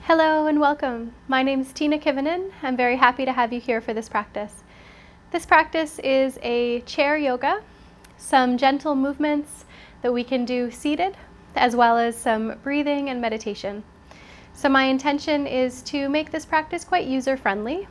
Hello and welcome. My name is Tiina Kivinen. I'm very happy to have you here for this practice. This practice is a chair yoga, some gentle movements that we can do seated, as well as some breathing and meditation. So my intention is to make this practice quite user-friendly.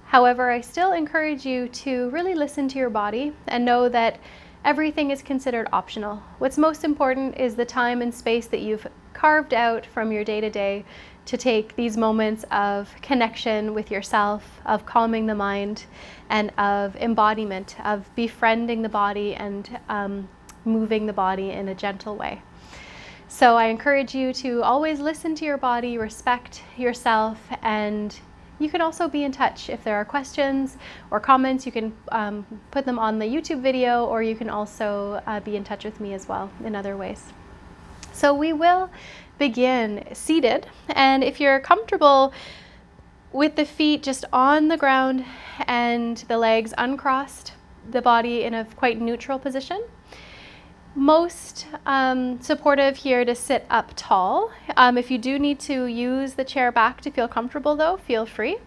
However, I still encourage you to really listen to your body and know that everything is considered optional. What's most important is the time and space that you've carved out from your day-to-day to take these moments of connection with yourself, of calming the mind, and of embodiment, of befriending the body and moving the body in a gentle way. So I encourage you to always listen to your body, respect yourself, and you can also be in touch. If there are questions or comments, you can put them on the YouTube video, or you can also be in touch with me as well in other ways. So we will begin seated, and if you're comfortable with the feet just on the ground and the legs uncrossed, the body in a quite neutral position. Most supportive here to sit up tall. If you do need to use the chair back to feel comfortable though, feel free.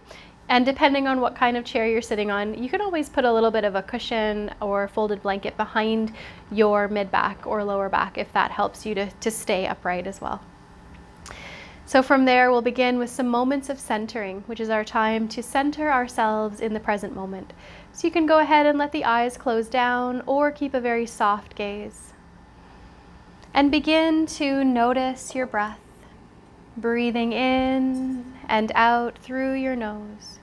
And depending on what kind of chair you're sitting on, you can always put a little bit of a cushion or folded blanket behind your mid-back or lower back if that helps you to stay upright as well. So from there, we'll begin with some moments of centering, which is our time to center ourselves in the present moment. So you can go ahead and let the eyes close down or keep a very soft gaze. And begin to notice your breath, breathing in and out through your nose.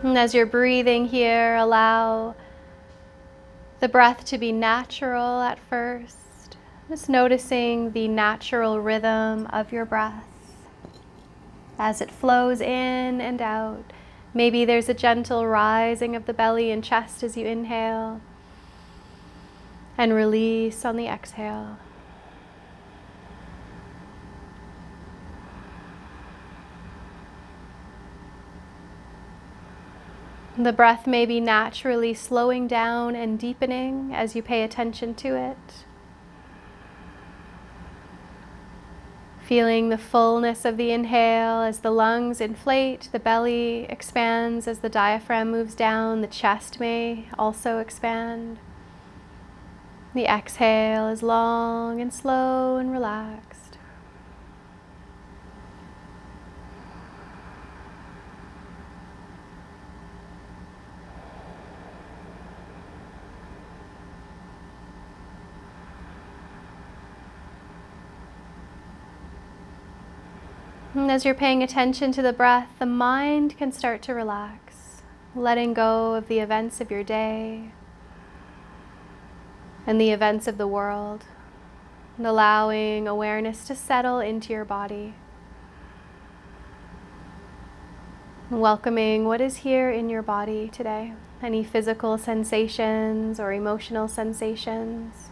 And as you're breathing here, allow the breath to be natural at first, just noticing the natural rhythm of your breath as it flows in and out. Maybe there's a gentle rising of the belly and chest as you inhale, and release on the exhale. The breath may be naturally slowing down and deepening as you pay attention to it. Feeling the fullness of the inhale as the lungs inflate, the belly expands as the diaphragm moves down, the chest may also expand. The exhale is long and slow and relaxed. And as you're paying attention to the breath, the mind can start to relax, letting go of the events of your day and the events of the world, and allowing awareness to settle into your body. Welcoming what is here in your body today, any physical sensations or emotional sensations.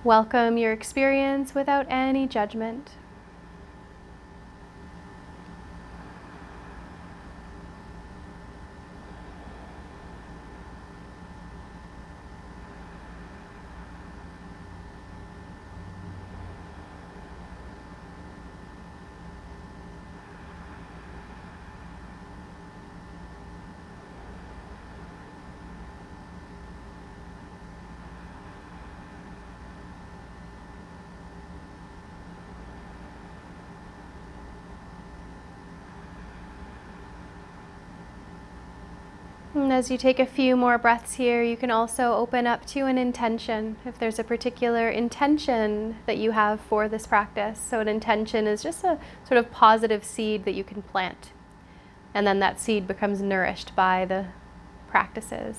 Welcome your experience without any judgment. And as you take a few more breaths here, you can also open up to an intention. If there's a particular intention that you have for this practice. So an intention is just a sort of positive seed that you can plant. And then that seed becomes nourished by the practices.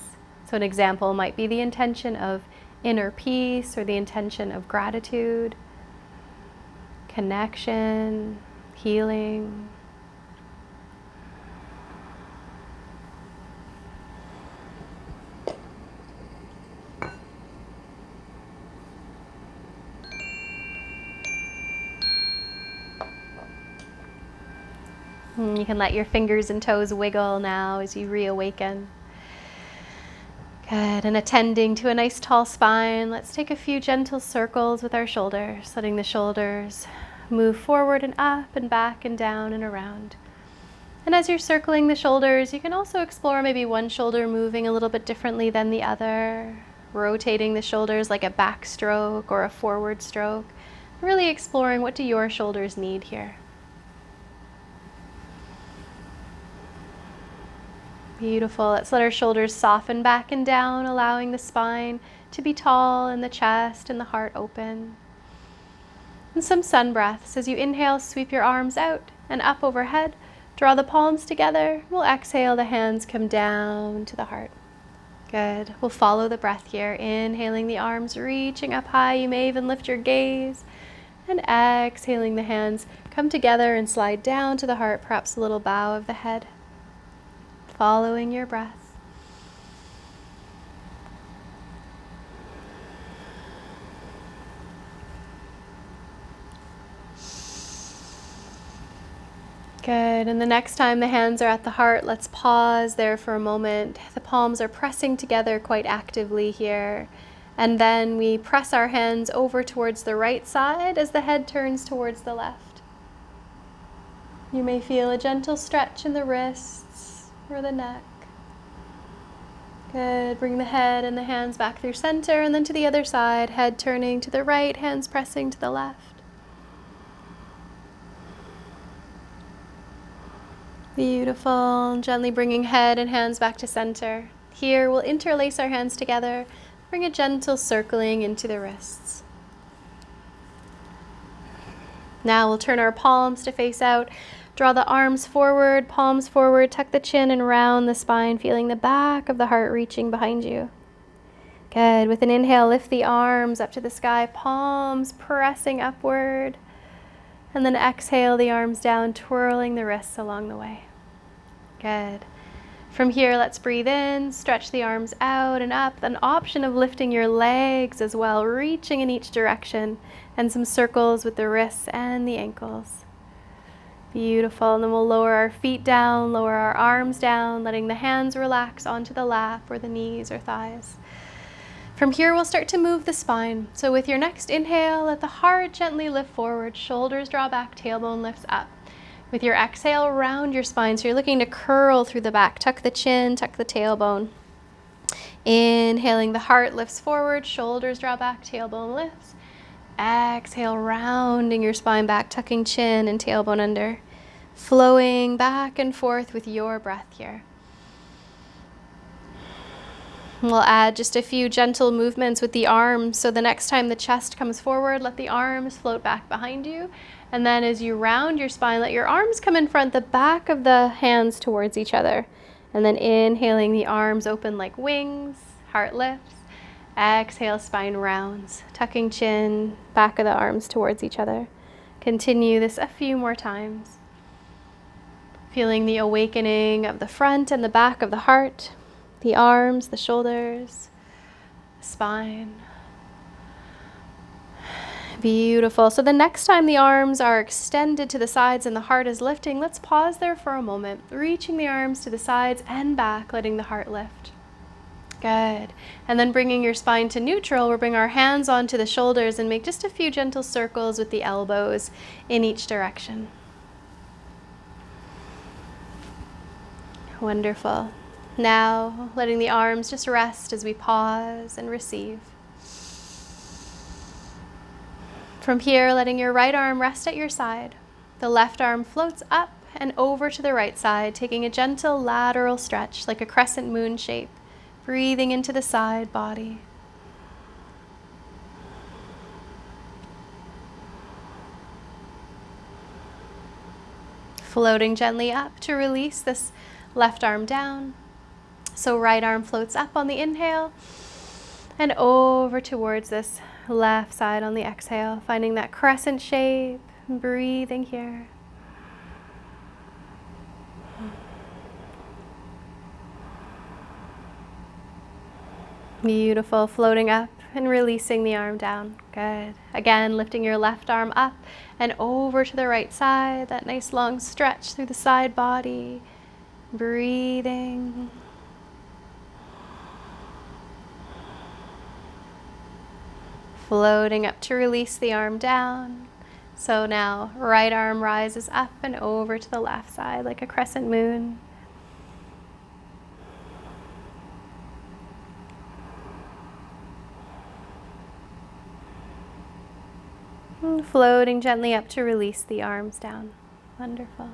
So an example might be the intention of inner peace, or the intention of gratitude, connection, healing. You can let your fingers and toes wiggle now as you reawaken. Good, and attending to a nice tall spine, let's take a few gentle circles with our shoulders, letting the shoulders move forward and up and back and down and around. And as you're circling the shoulders, you can also explore maybe one shoulder moving a little bit differently than the other, rotating the shoulders like a backstroke or a forward stroke, really exploring what do your shoulders need here. Beautiful. Let's let our shoulders soften back and down, allowing the spine to be tall and the chest and the heart open. And some sun breaths. As you inhale, sweep your arms out and up overhead. Draw the palms together. We'll exhale, the hands come down to the heart. Good. We'll follow the breath here. Inhaling, the arms reaching up high. You may even lift your gaze. And exhaling, the hands come together and slide down to the heart, perhaps a little bow of the head. Following your breath. Good, and the next time the hands are at the heart, let's pause there for a moment. The palms are pressing together quite actively here. And then we press our hands over towards the right side as the head turns towards the left. You may feel a gentle stretch in the wrists or the neck. Good, bring the head and the hands back through center and then to the other side, head turning to the right, hands pressing to the left. Beautiful, gently bringing head and hands back to center. Here we'll interlace our hands together, bring a gentle circling into the wrists. Now we'll turn our palms to face out. Draw the arms forward, palms forward, tuck the chin and round the spine, feeling the back of the heart reaching behind you. Good. With an inhale, lift the arms up to the sky, palms pressing upward. And then exhale the arms down, twirling the wrists along the way. Good. From here, let's breathe in, stretch the arms out and up. An option of lifting your legs as well, reaching in each direction, and some circles with the wrists and the ankles. Beautiful, and then we'll lower our feet down, lower our arms down, letting the hands relax onto the lap or the knees or thighs. From here, we'll start to move the spine. So with your next inhale, let the heart gently lift forward, shoulders draw back, tailbone lifts up. With your exhale, round your spine, so you're looking to curl through the back, tuck the chin, tuck the tailbone. Inhaling, the heart lifts forward, shoulders draw back, tailbone lifts. Exhale, rounding your spine back, tucking chin and tailbone under, flowing back and forth with your breath here. We'll add just a few gentle movements with the arms. So the next time the chest comes forward, let the arms float back behind you. And then as you round your spine, let your arms come in front, the back of the hands towards each other. And then inhaling, the arms open like wings, heart lifts. Exhale, spine rounds, tucking chin, back of the arms towards each other. Continue this a few more times. Feeling the awakening of the front and the back of the heart, the arms, the shoulders, the spine. Beautiful. So the next time the arms are extended to the sides and the heart is lifting, let's pause there for a moment, reaching the arms to the sides and back, letting the heart lift. Good. And then bringing your spine to neutral, we'll bring our hands onto the shoulders and make just a few gentle circles with the elbows in each direction. Wonderful. Now, letting the arms just rest as we pause and receive. From here, letting your right arm rest at your side. The left arm floats up and over to the right side, taking a gentle lateral stretch like a crescent moon shape. Breathing into the side body. Floating gently up to release this left arm down. So right arm floats up on the inhale and over towards this left side on the exhale, finding that crescent shape, breathing here. Beautiful, floating up and releasing the arm down. Good. Again, lifting your left arm up and over to the right side. That nice long stretch through the side body. Breathing. Floating up to release the arm down. So now right arm rises up and over to the left side like a crescent moon. And floating gently up to release the arms down. Wonderful.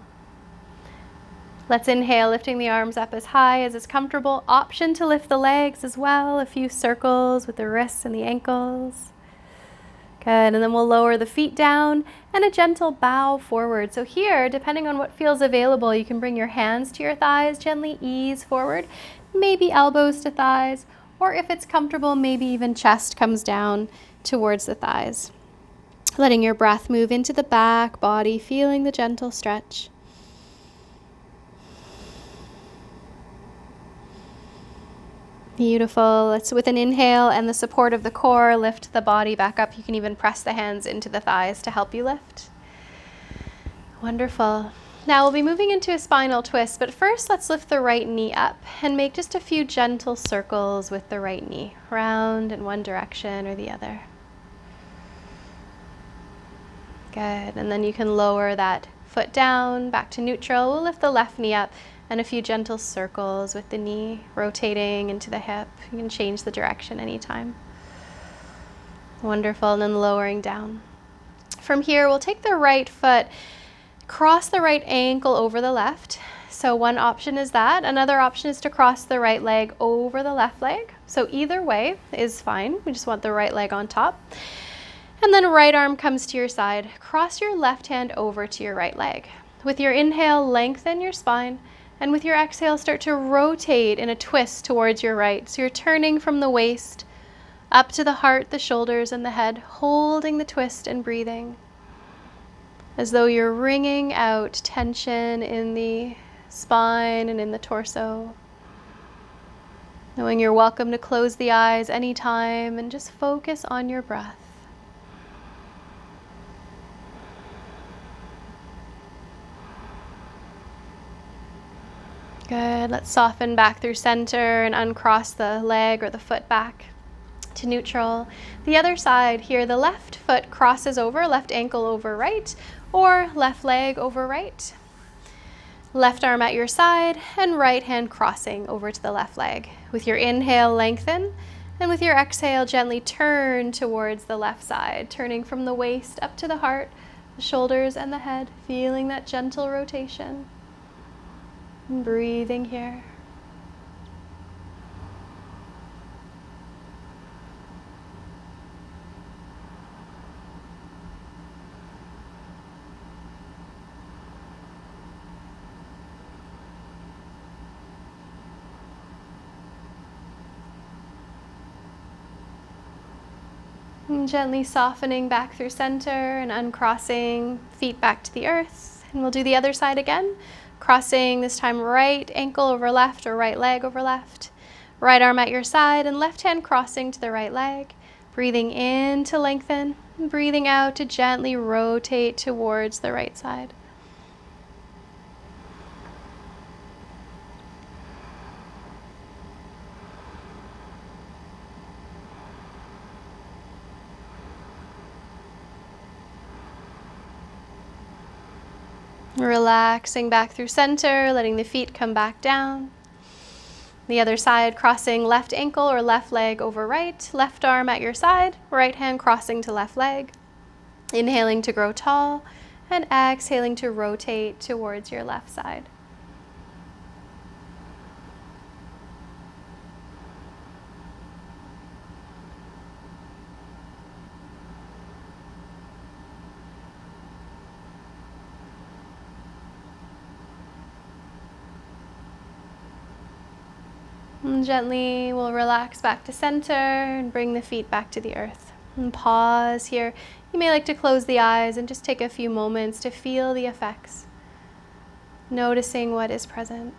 Let's inhale, lifting the arms up as high as is comfortable. Option to lift the legs as well, a few circles with the wrists and the ankles. Good, and then we'll lower the feet down and a gentle bow forward. So here, depending on what feels available, you can bring your hands to your thighs, gently ease forward, maybe elbows to thighs, or if it's comfortable, maybe even chest comes down towards the thighs. Letting your breath move into the back body, feeling the gentle stretch. Beautiful. Let's, with an inhale and the support of the core, lift the body back up. You can even press the hands into the thighs to help you lift. Wonderful. Now we'll be moving into a spinal twist, but first let's lift the right knee up and make just a few gentle circles with the right knee, round in one direction or the other. Good, and then you can lower that foot down, back to neutral. We'll lift the left knee up and a few gentle circles with the knee rotating into the hip. You can change the direction anytime. Wonderful, and then lowering down. From here, we'll take the right foot, cross the right ankle over the left. So one option is that. Another option is to cross the right leg over the left leg. So either way is fine. We just want the right leg on top. And then right arm comes to your side. Cross your left hand over to your right leg. With your inhale, lengthen your spine. And with your exhale, start to rotate in a twist towards your right. So you're turning from the waist up to the heart, the shoulders, and the head, holding the twist and breathing. As though you're wringing out tension in the spine and in the torso. Knowing you're welcome to close the eyes anytime and just focus on your breath. Good. Let's soften back through center and uncross the leg or the foot back to neutral. The other side here, the left foot crosses over, left ankle over right, or left leg over right. Left arm at your side and right hand crossing over to the left leg. With your inhale, lengthen, and with your exhale, gently turn towards the left side, turning from the waist up to the heart, the shoulders, and the head, feeling that gentle rotation. And breathing here. And gently softening back through center and uncrossing, feet back to the earth. And we'll do the other side again. Crossing this time right ankle over left or right leg over left. Right arm at your side and left hand crossing to the right leg. Breathing in to lengthen and breathing out to gently rotate towards the right side. Relaxing back through center, letting the feet come back down. The other side, crossing left ankle or left leg over right, left arm at your side, right hand crossing to left leg. Inhaling to grow tall and exhaling to rotate towards your left side. And gently we'll relax back to center and bring the feet back to the earth. And pause here. You may like to close the eyes and just take a few moments to feel the effects, noticing what is present.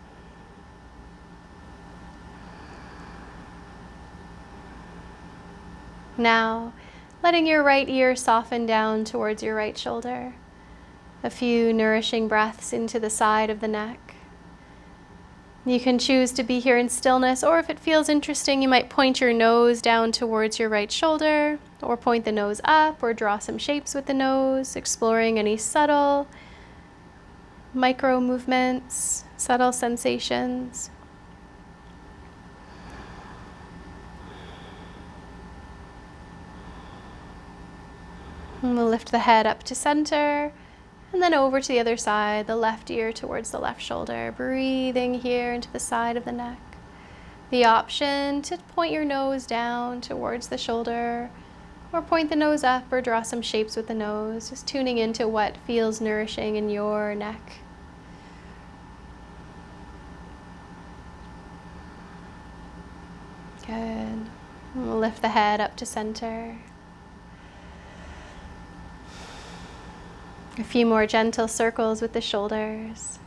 Now, letting your right ear soften down towards your right shoulder. A few nourishing breaths into the side of the neck. You can choose to be here in stillness, or if it feels interesting, you might point your nose down towards your right shoulder, or point the nose up, or draw some shapes with the nose, exploring any subtle micro movements, subtle sensations. And we'll lift the head up to center, and then over to the other side, the left ear towards the left shoulder, breathing here into the side of the neck. The option to point your nose down towards the shoulder, or point the nose up, or draw some shapes with the nose, just tuning into what feels nourishing in your neck. Good. And we'll lift the head up to center. A few more gentle circles with the shoulders.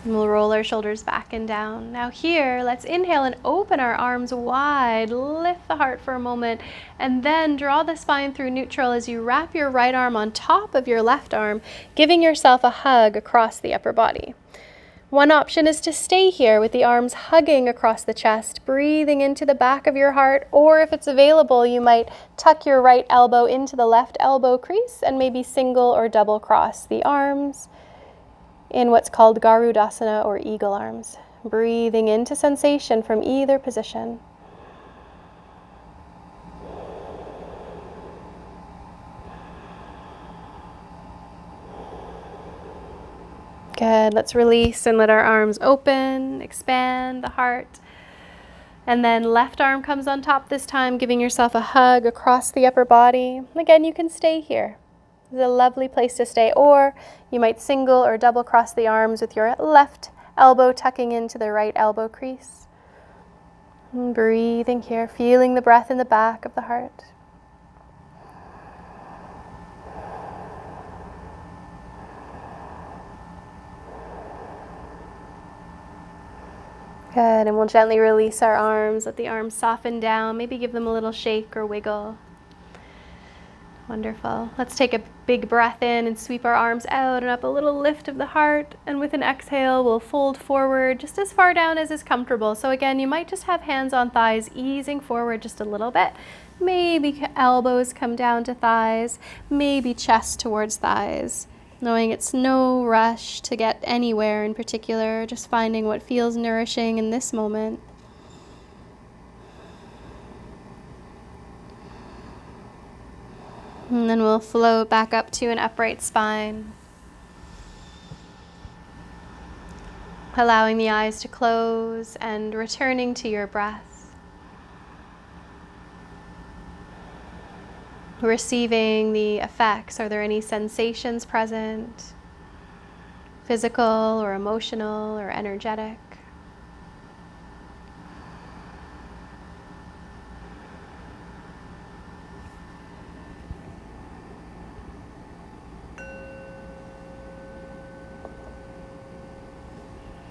And we'll roll our shoulders back and down. Now here, let's inhale and open our arms wide, lift the heart for a moment, and then draw the spine through neutral as you wrap your right arm on top of your left arm, giving yourself a hug across the upper body. One option is to stay here with the arms hugging across the chest, breathing into the back of your heart, or if it's available, you might tuck your right elbow into the left elbow crease and maybe single or double cross the arms in what's called Garudasana or eagle arms, breathing into sensation from either position. Good, let's release and let our arms open, expand the heart. And then left arm comes on top this time, giving yourself a hug across the upper body. Again, you can stay here. It's a lovely place to stay. Or you might single or double cross the arms with your left elbow tucking into the right elbow crease. And breathing here, feeling the breath in the back of the heart. Good, and we'll gently release our arms, let the arms soften down, maybe give them a little shake or wiggle. Wonderful. Let's take a big breath in and sweep our arms out and up, a little lift of the heart, and with an exhale, we'll fold forward just as far down as is comfortable. So again, you might just have hands on thighs, easing forward just a little bit. Maybe elbows come down to thighs, maybe chest towards thighs. Knowing it's no rush to get anywhere in particular, just finding what feels nourishing in this moment. And then we'll float back up to an upright spine. Allowing the eyes to close and returning to your breath. Receiving the effects. Are there any sensations present? Physical or emotional or energetic?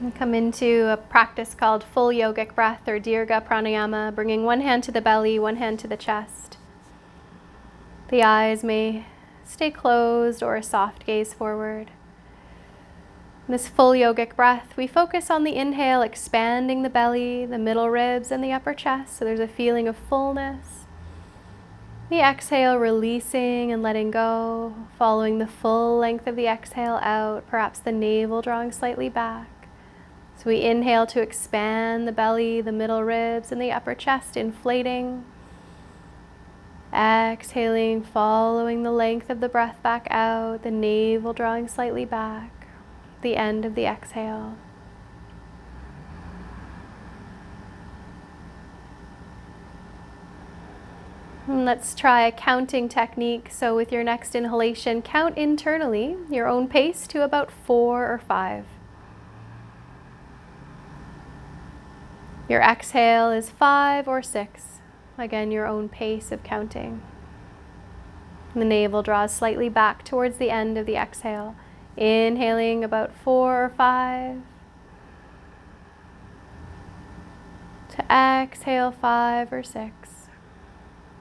And come into a practice called full yogic breath or dirga pranayama, bringing one hand to the belly, one hand to the chest. The eyes may stay closed or a soft gaze forward. In this full yogic breath, we focus on the inhale, expanding the belly, the middle ribs, and the upper chest, so there's a feeling of fullness. The exhale, releasing and letting go, following the full length of the exhale out, perhaps the navel drawing slightly back. So we inhale to expand the belly, the middle ribs, and the upper chest, inflating. Exhaling, following the length of the breath back out, the navel drawing slightly back, the end of the exhale. And let's try a counting technique. So with your next inhalation, count internally, your own pace, to about 4 or 5. Your exhale is 5 or 6. Again, your own pace of counting. The navel draws slightly back towards the end of the exhale. Inhaling about 4 or 5. To exhale 5 or 6.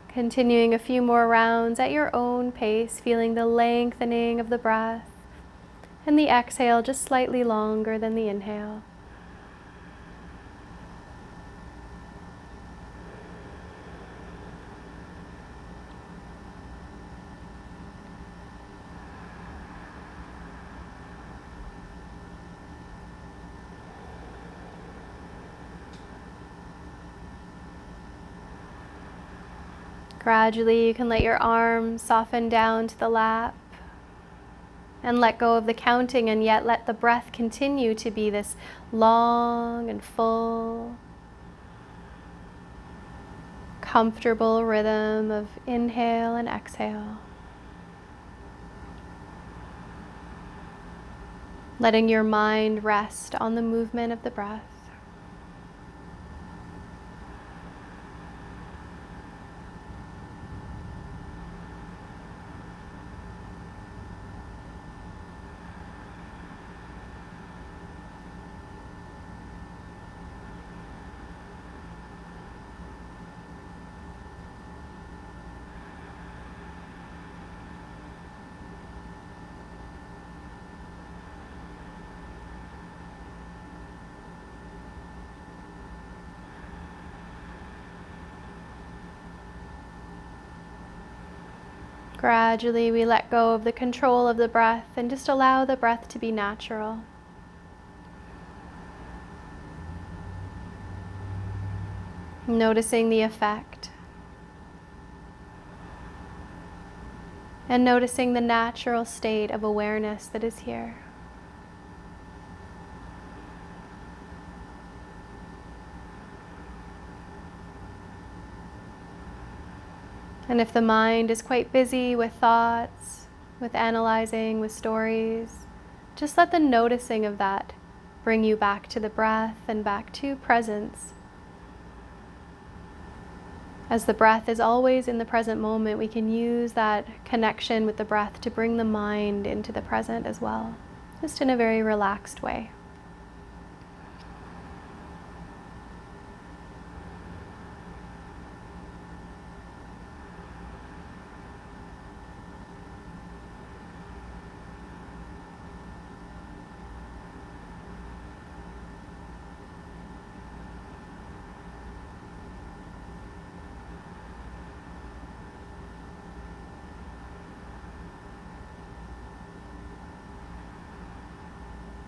Continuing a few more rounds at your own pace, feeling the lengthening of the breath and the exhale just slightly longer than the inhale. Gradually, you can let your arms soften down to the lap and let go of the counting, and yet let the breath continue to be this long and full, comfortable rhythm of inhale and exhale. Letting your mind rest on the movement of the breath. Gradually, we let go of the control of the breath and just allow the breath to be natural. Noticing the effect and noticing the natural state of awareness that is here. And if the mind is quite busy with thoughts, with analyzing, with stories, just let the noticing of that bring you back to the breath and back to presence. As the breath is always in the present moment, we can use that connection with the breath to bring the mind into the present as well, just in a very relaxed way.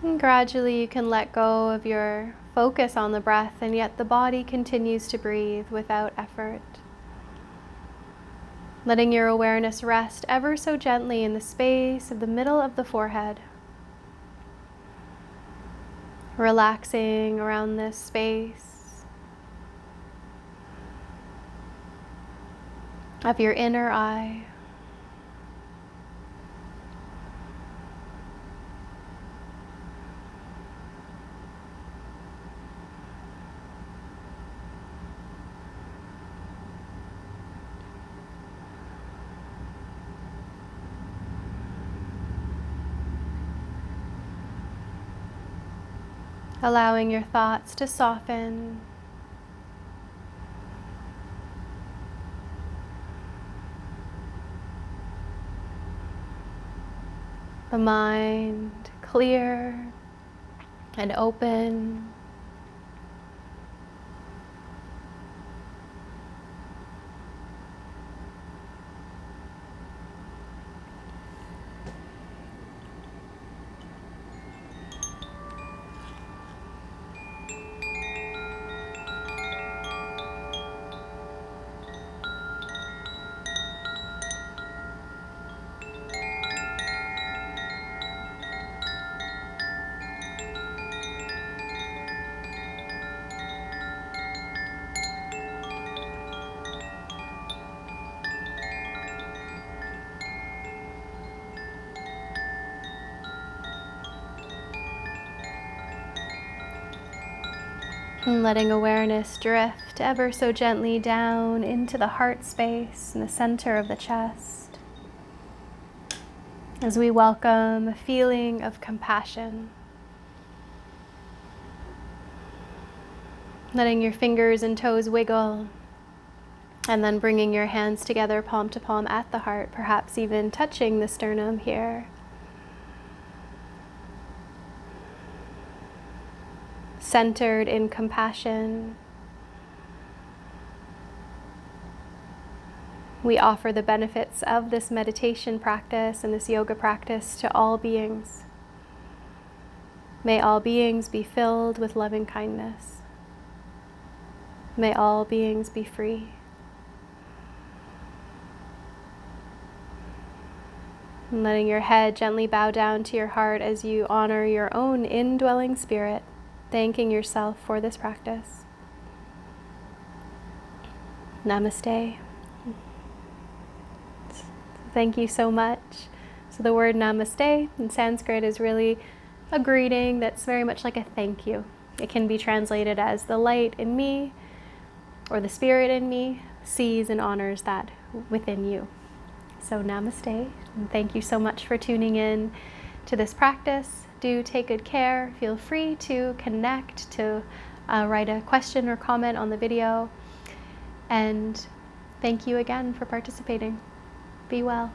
And gradually you can let go of your focus on the breath, and yet the body continues to breathe without effort. Letting your awareness rest ever so gently in the space of the middle of the forehead. Relaxing around this space of your inner eye. Allowing your thoughts to soften. The mind clear and open. And letting awareness drift ever so gently down into the heart space in the center of the chest, as we welcome a feeling of compassion. Letting your fingers and toes wiggle, and then bringing your hands together, palm to palm at the heart, perhaps even touching the sternum here. Centered in compassion. We offer the benefits of this meditation practice and this yoga practice to all beings. May all beings be filled with loving kindness. May all beings be free. And letting your head gently bow down to your heart as you honor your own indwelling spirit, thanking yourself for this practice. Namaste. Thank you so much. So the word namaste in Sanskrit is really a greeting that's very much like a thank you. It can be translated as the light in me, or the spirit in me sees and honors that within you. So namaste, and thank you so much for tuning in to this practice. Do take good care. Feel free to connect, to write a question or comment on the video. And thank you again for participating. Be well.